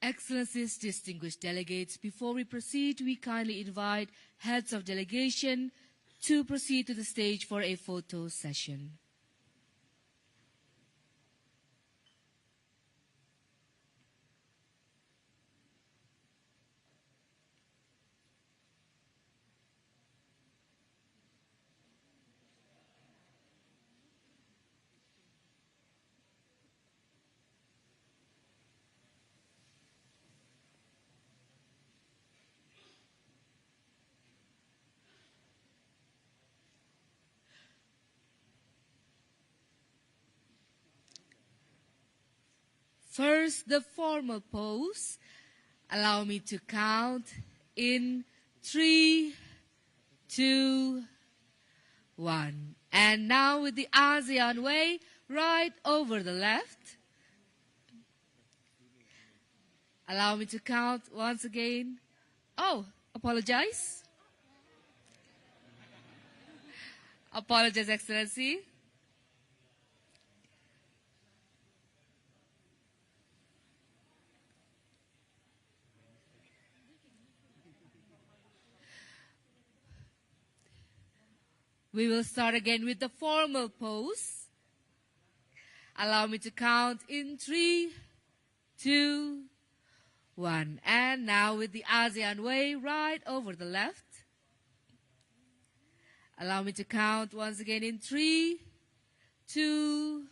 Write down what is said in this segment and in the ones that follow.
Excellencies, distinguished delegates, before we proceed, we kindly invite heads of delegation to proceed to the stage for a photo session. First, the formal pose. Allow me to count in 3, 2, 1. And now with the ASEAN way, right over the left. Allow me to count once again. Oh, apologize. Apologize, Excellency. We will start again with the formal pose. Allow me to count in 3, 2, 1. And now with the ASEAN way, right over the left. Allow me to count once again in 3, 2,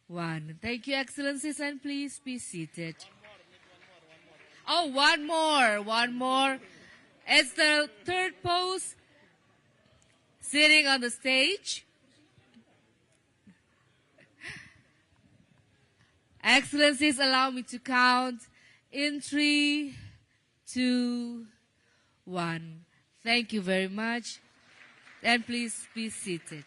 1. Thank you, Excellencies, and please be seated. Oh, one more. It's the third pose. Sitting on the stage. Excellencies, allow me to count in 3, 2, 1. Thank you very much. And please be seated.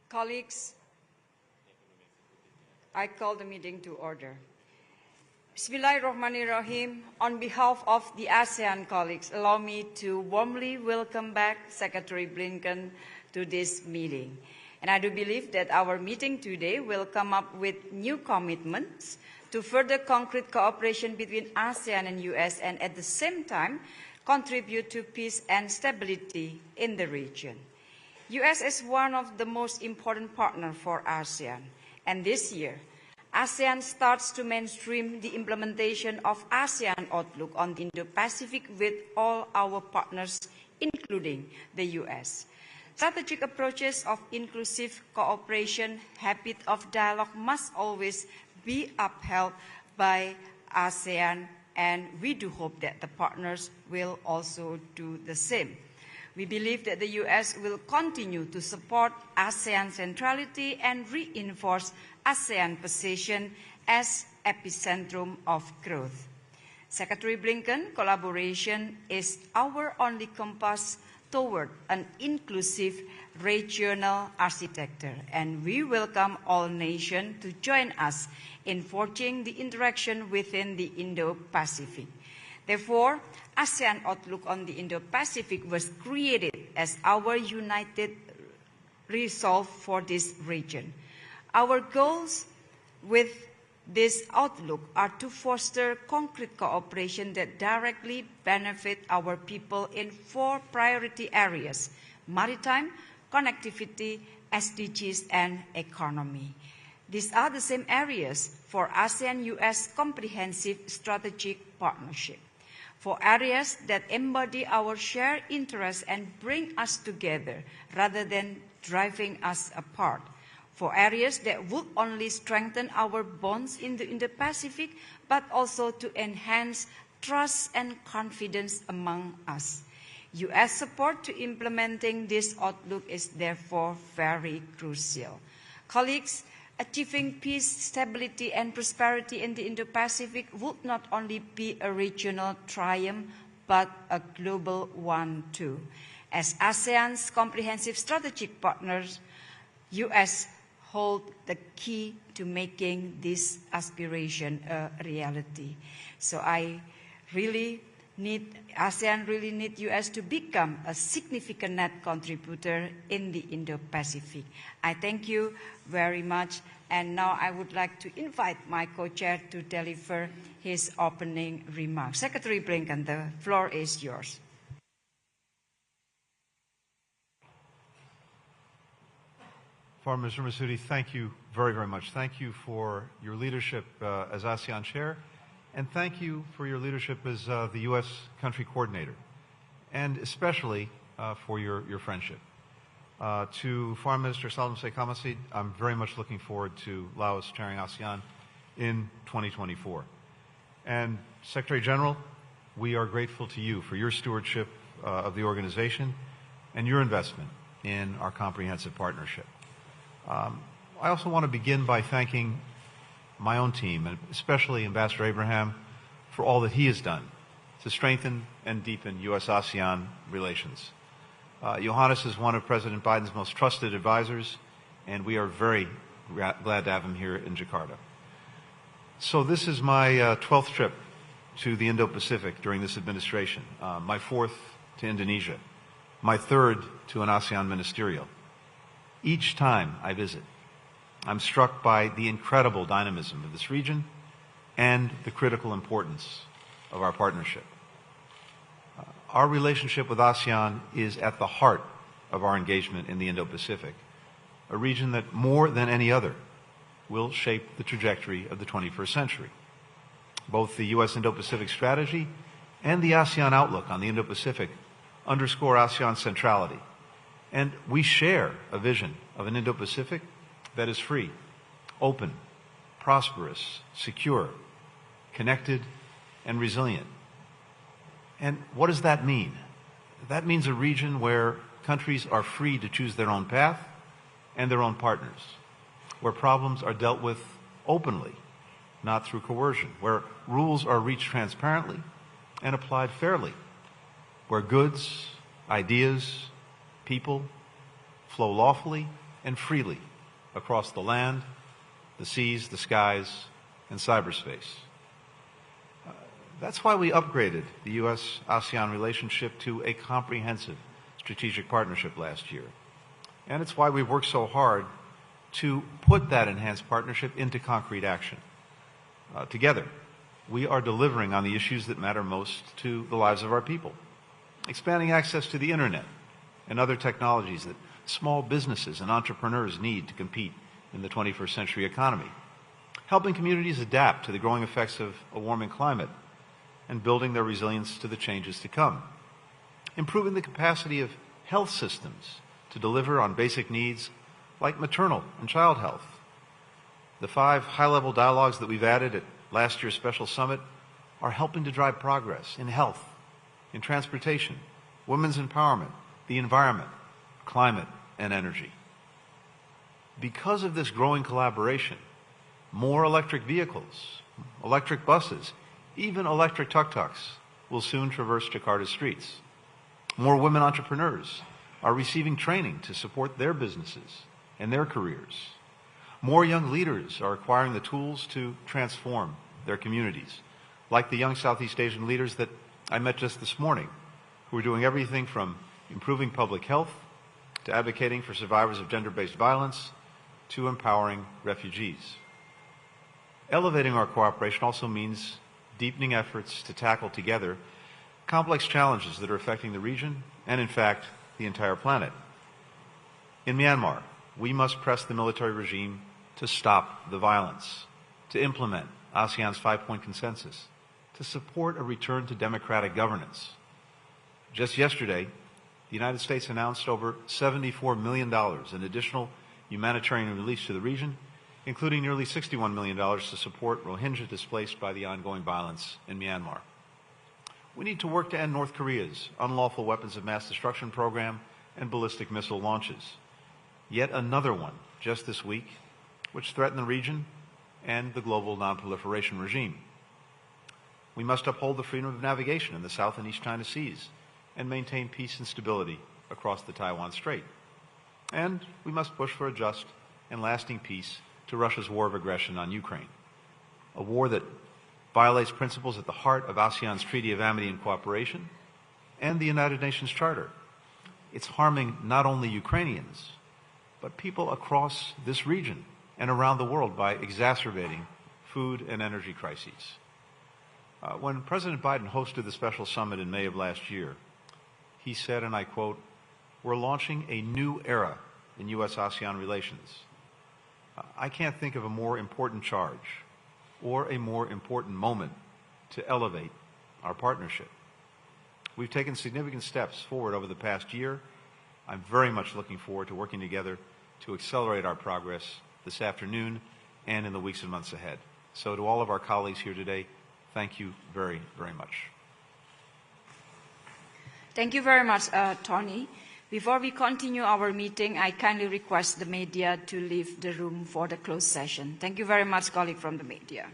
Colleagues, I call the meeting to order. Bismillahirrahmanirrahim. On behalf of the ASEAN colleagues, allow me to warmly welcome back Secretary Blinken to this meeting. And I do believe that our meeting today will come up with new commitments to further concrete cooperation between ASEAN and US, and at the same time contribute to peace and stability in the region. US is one of the most important partners for ASEAN, and this year, ASEAN starts to mainstream the implementation of ASEAN Outlook on the Indo-Pacific with all our partners, including the US. Strategic approaches of inclusive cooperation, habit of dialogue must always be upheld by ASEAN, and we do hope that the partners will also do the same. We believe that the US will continue to support ASEAN centrality and reinforce ASEAN position as epicentrum of growth. Secretary Blinken, collaboration is our only compass toward an inclusive regional architecture, and we welcome all nations to join us in forging the interaction within the Indo-Pacific. Therefore, ASEAN Outlook on the Indo-Pacific was created as our united resolve for this region. Our goals with this outlook are to foster concrete cooperation that directly benefit our people in 4 priority areas: maritime, connectivity, SDGs, and economy. These are the same areas for ASEAN-US comprehensive strategic partnership. For areas that embody our shared interests and bring us together rather than driving us apart. For areas that would only strengthen our bonds in the Indo-Pacific, but also to enhance trust and confidence among us. U.S. support to implementing this outlook is therefore very crucial. Colleagues, achieving peace, stability, and prosperity in the Indo-Pacific would not only be a regional triumph, but a global one too. As ASEAN's comprehensive strategic partners, U.S. hold the key to making this aspiration a reality. So ASEAN really need U.S. to become a significant net contributor in the Indo-Pacific. I thank you very much. And now I would like to invite my co-chair to deliver his opening remarks. Secretary Blinken, the floor is yours. Foreign Minister Masudi, thank you very, very much. Thank you for your leadership as ASEAN chair, and thank you for your leadership as the U.S. country coordinator, and especially for your friendship. To Foreign Minister Salam Sheikh Hamasid, I'm very much looking forward to Laos chairing ASEAN in 2024. And Secretary General, we are grateful to you for your stewardship of the organization and your investment in our comprehensive partnership. I also want to begin by thanking my own team, and especially Ambassador Abraham, for all that he has done to strengthen and deepen U.S.-ASEAN relations. Johannes is one of President Biden's most trusted advisors, and we are very glad to have him here in Jakarta. So this is my 12th trip to the Indo-Pacific during this administration, my 4th to Indonesia, my 3rd to an ASEAN ministerial. Each time I visit, I'm struck by the incredible dynamism of this region and the critical importance of our partnership. Our relationship with ASEAN is at the heart of our engagement in the Indo-Pacific, a region that more than any other will shape the trajectory of the 21st century. Both the U.S. Indo-Pacific strategy and the ASEAN outlook on the Indo-Pacific underscore ASEAN's centrality. And we share a vision of an Indo-Pacific that is free, open, prosperous, secure, connected, and resilient. And what does that mean? That means a region where countries are free to choose their own path and their own partners, where problems are dealt with openly, not through coercion, where rules are reached transparently and applied fairly, where goods, ideas, people flow lawfully and freely across the land, the seas, the skies, and cyberspace. That's why we upgraded the U.S.-ASEAN relationship to a comprehensive strategic partnership last year. And it's why we've worked so hard to put that enhanced partnership into concrete action. Together, we are delivering on the issues that matter most to the lives of our people, expanding access to the internet and other technologies that small businesses and entrepreneurs need to compete in the 21st century economy, helping communities adapt to the growing effects of a warming climate and building their resilience to the changes to come, improving the capacity of health systems to deliver on basic needs like maternal and child health. The 5 high-level dialogues that we've added at last year's special summit are helping to drive progress in health, in transportation, women's empowerment, the environment, climate, and energy. Because of this growing collaboration, more electric vehicles, electric buses, even electric tuk-tuks will soon traverse Jakarta's streets. More women entrepreneurs are receiving training to support their businesses and their careers. More young leaders are acquiring the tools to transform their communities, like the young Southeast Asian leaders that I met just this morning, who are doing everything from improving public health to advocating for survivors of gender-based violence to empowering refugees. Elevating our cooperation also means deepening efforts to tackle together complex challenges that are affecting the region and, in fact, the entire planet. In Myanmar, we must press the military regime to stop the violence, to implement ASEAN's 5-point consensus, to support a return to democratic governance. Just yesterday, the United States announced over $74 million in additional humanitarian relief to the region, including nearly $61 million to support Rohingya displaced by the ongoing violence in Myanmar. We need to work to end North Korea's unlawful weapons of mass destruction program and ballistic missile launches. Yet another one, just this week, which threaten the region and the global nonproliferation regime. We must uphold the freedom of navigation in the South and East China Seas and maintain peace and stability across the Taiwan Strait. And we must push for a just and lasting peace to Russia's war of aggression on Ukraine, a war that violates principles at the heart of ASEAN's Treaty of Amity and Cooperation and the United Nations Charter. It's harming not only Ukrainians, but people across this region and around the world by exacerbating food and energy crises. When President Biden hosted the special summit in May of last year, he said, and I quote, "We're launching a new era in U.S.-ASEAN relations. I can't think of a more important charge or a more important moment to elevate our partnership. We've taken significant steps forward over the past year. I'm very much looking forward to working together to accelerate our progress this afternoon and in the weeks and months ahead." So to all of our colleagues here today, thank you very, very much. Thank you very much, Tony. Before we continue our meeting, I kindly request the media to leave the room for the closed session. Thank you very much, colleague from the media.